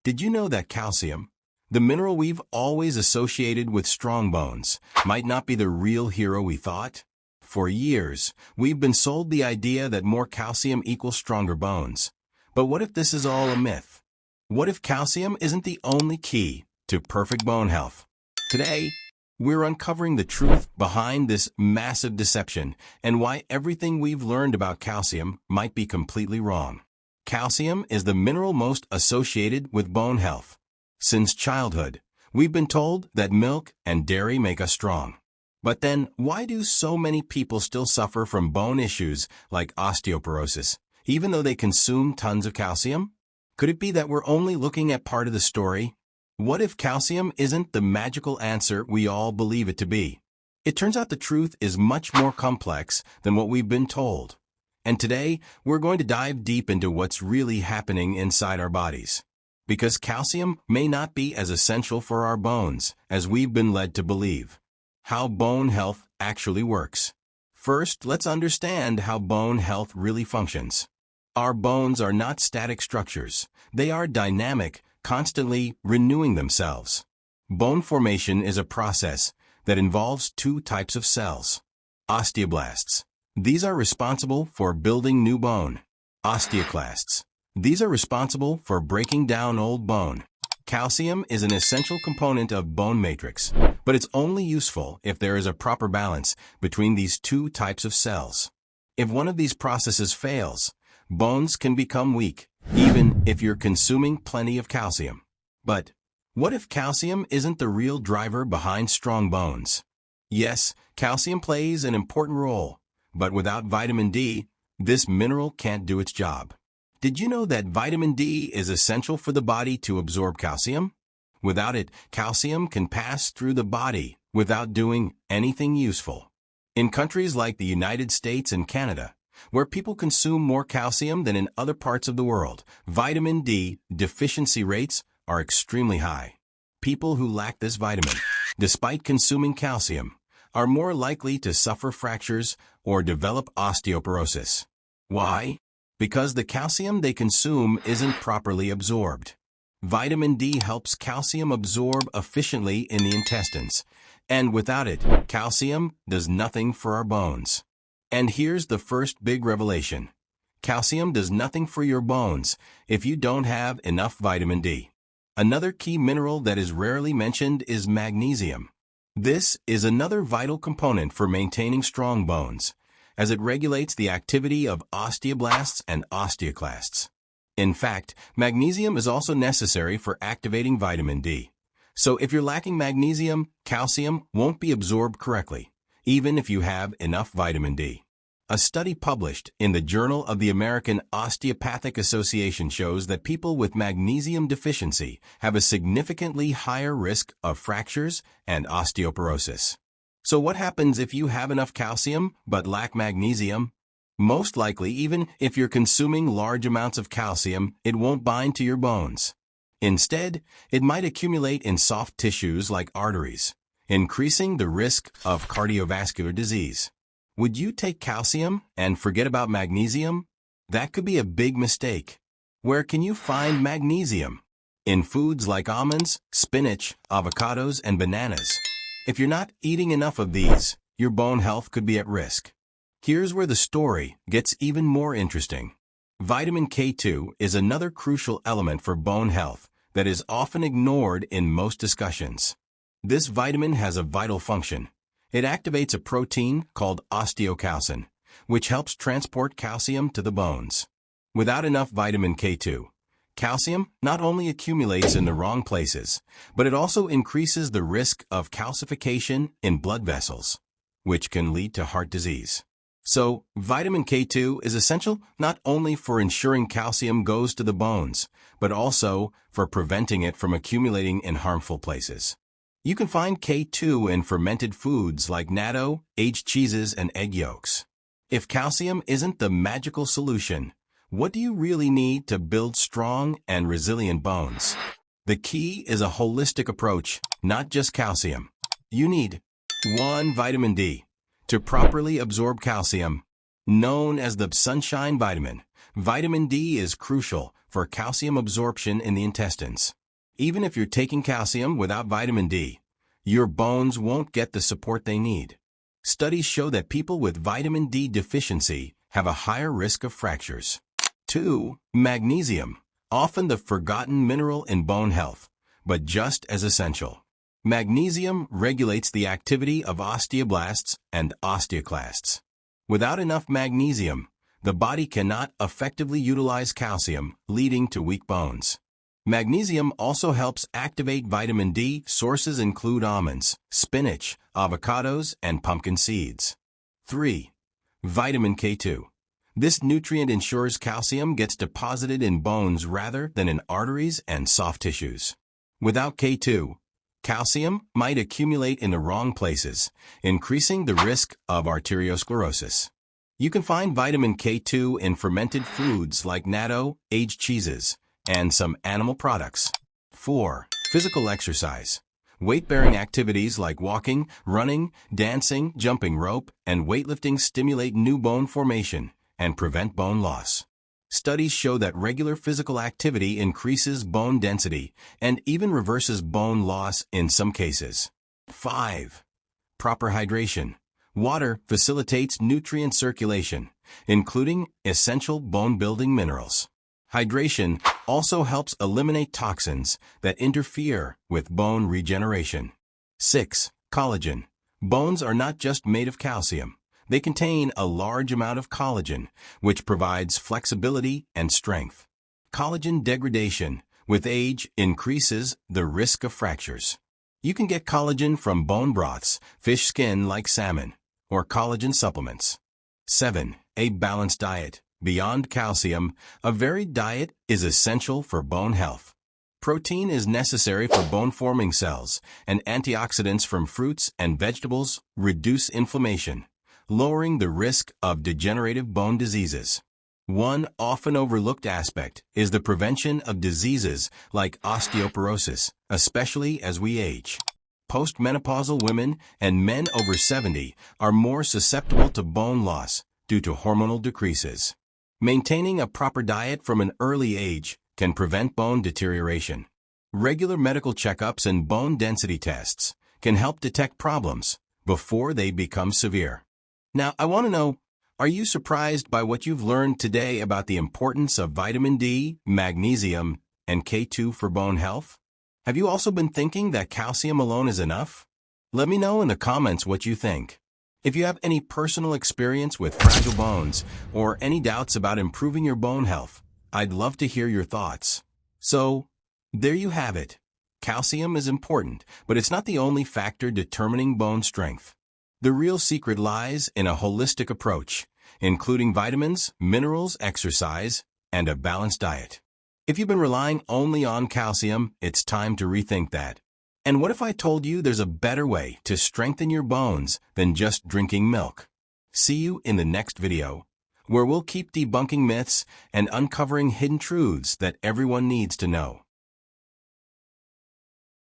Did you know that calcium, the mineral we've always associated with strong bones, might not be the real hero we thought? For years, we've been sold the idea that more calcium equals stronger bones. But what if this is all a myth? What if calcium isn't the only key to perfect bone health? Today, we're uncovering the truth behind this massive deception and why everything we've learned about calcium might be completely wrong. Calcium is the mineral most associated with bone health. Since childhood, we've been told that milk and dairy make us strong. But then, why do so many people still suffer from bone issues like osteoporosis, even though they consume tons of calcium? Could it be that we're only looking at part of the story? What if calcium isn't the magical answer we all believe it to be? It turns out the truth is much more complex than what we've been told. And today, we're going to dive deep into what's really happening inside our bodies. Because calcium may not be as essential for our bones as we've been led to believe. How bone health actually works. First, let's understand how bone health really functions. Our bones are not static structures. They are dynamic, constantly renewing themselves. Bone formation is a process that involves two types of cells. Osteoblasts. These are responsible for building new bone. Osteoclasts. These are responsible for breaking down old bone. Calcium is an essential component of bone matrix, but it's only useful if there is a proper balance between these two types of cells. If one of these processes fails, bones can become weak, even if you're consuming plenty of calcium. But what if calcium isn't the real driver behind strong bones? Yes, calcium plays an important role, but without vitamin D, this mineral can't do its job. Did you know that vitamin D is essential for the body to absorb calcium? Without it, calcium can pass through the body without doing anything useful. In countries like the United States and Canada, where people consume more calcium than in other parts of the world, vitamin D deficiency rates are extremely high. People who lack this vitamin, despite consuming calcium, are more likely to suffer fractures or develop osteoporosis. Why? Because the calcium they consume isn't properly absorbed. Vitamin D helps calcium absorb efficiently in the intestines, and without it, calcium does nothing for our bones. And here's the first big revelation. Calcium does nothing for your bones if you don't have enough vitamin D. Another key mineral that is rarely mentioned is magnesium. This is another vital component for maintaining strong bones, as it regulates the activity of osteoblasts and osteoclasts. In fact, magnesium is also necessary for activating vitamin D. So if you're lacking magnesium, calcium won't be absorbed correctly, even if you have enough vitamin D. A study published in the Journal of the American Osteopathic Association shows that people with magnesium deficiency have a significantly higher risk of fractures and osteoporosis. So what happens if you have enough calcium but lack magnesium? Most likely, even if you're consuming large amounts of calcium, it won't bind to your bones. Instead, it might accumulate in soft tissues like arteries, increasing the risk of cardiovascular disease. Would you take calcium and forget about magnesium? That could be a big mistake. Where can you find magnesium? In foods like almonds, spinach, avocados, and bananas. If you're not eating enough of these, your bone health could be at risk. Here's where the story gets even more interesting. Vitamin K2 is another crucial element for bone health that is often ignored in most discussions. This vitamin has a vital function. It activates a protein called osteocalcin, which helps transport calcium to the bones. Without enough vitamin K2, calcium not only accumulates in the wrong places, but it also increases the risk of calcification in blood vessels, which can lead to heart disease. So, vitamin K2 is essential not only for ensuring calcium goes to the bones, but also for preventing it from accumulating in harmful places. You can find K2 in fermented foods like natto, aged cheeses, and egg yolks. If calcium isn't the magical solution, what do you really need to build strong and resilient bones? The key is a holistic approach, not just calcium. You need 1. Vitamin D. To properly absorb calcium, known as the sunshine vitamin, vitamin D is crucial for calcium absorption in the intestines. Even if you're taking calcium without vitamin D, your bones won't get the support they need. Studies show that people with vitamin D deficiency have a higher risk of fractures. 2. Magnesium, often the forgotten mineral in bone health, but just as essential. Magnesium regulates the activity of osteoblasts and osteoclasts. Without enough magnesium, the body cannot effectively utilize calcium, leading to weak bones. Magnesium also helps activate vitamin D. Sources include almonds, spinach, avocados, and pumpkin seeds. 3. Vitamin K2. This nutrient ensures calcium gets deposited in bones rather than in arteries and soft tissues. Without K2, calcium might accumulate in the wrong places, increasing the risk of arteriosclerosis. You can find vitamin K2 in fermented foods like natto, aged cheeses, and some animal products. 4. Physical exercise. Weight-bearing activities like walking, running, dancing, jumping rope, and weightlifting stimulate new bone formation and prevent bone loss. Studies show that regular physical activity increases bone density and even reverses bone loss in some cases. 5. Proper hydration. Water facilitates nutrient circulation, including essential bone-building minerals. Hydration also helps eliminate toxins that interfere with bone regeneration. 6. Collagen. Bones are not just made of calcium. They contain a large amount of collagen, which provides flexibility and strength. Collagen degradation with age increases the risk of fractures. You can get collagen from bone broths, fish skin like salmon, or collagen supplements. 7. A balanced diet. Beyond calcium, a varied diet is essential for bone health. Protein is necessary for bone-forming cells, and antioxidants from fruits and vegetables reduce inflammation, lowering the risk of degenerative bone diseases. One often overlooked aspect is the prevention of diseases like osteoporosis, especially as we age. Postmenopausal women and men over 70 are more susceptible to bone loss due to hormonal decreases. Maintaining a proper diet from an early age can prevent bone deterioration. Regular medical checkups and bone density tests can help detect problems before they become severe. Now, I want to know, are you surprised by what you've learned today about the importance of vitamin D, magnesium, and K2 for bone health? Have you also been thinking that calcium alone is enough? Let me know in the comments what you think. If you have any personal experience with fragile bones or any doubts about improving your bone health, I'd love to hear your thoughts. So, there you have it. Calcium is important, but it's not the only factor determining bone strength. The real secret lies in a holistic approach, including vitamins, minerals, exercise, and a balanced diet. If you've been relying only on calcium, it's time to rethink that. And what if I told you there's a better way to strengthen your bones than just drinking milk? See you in the next video, where we'll keep debunking myths and uncovering hidden truths that everyone needs to know.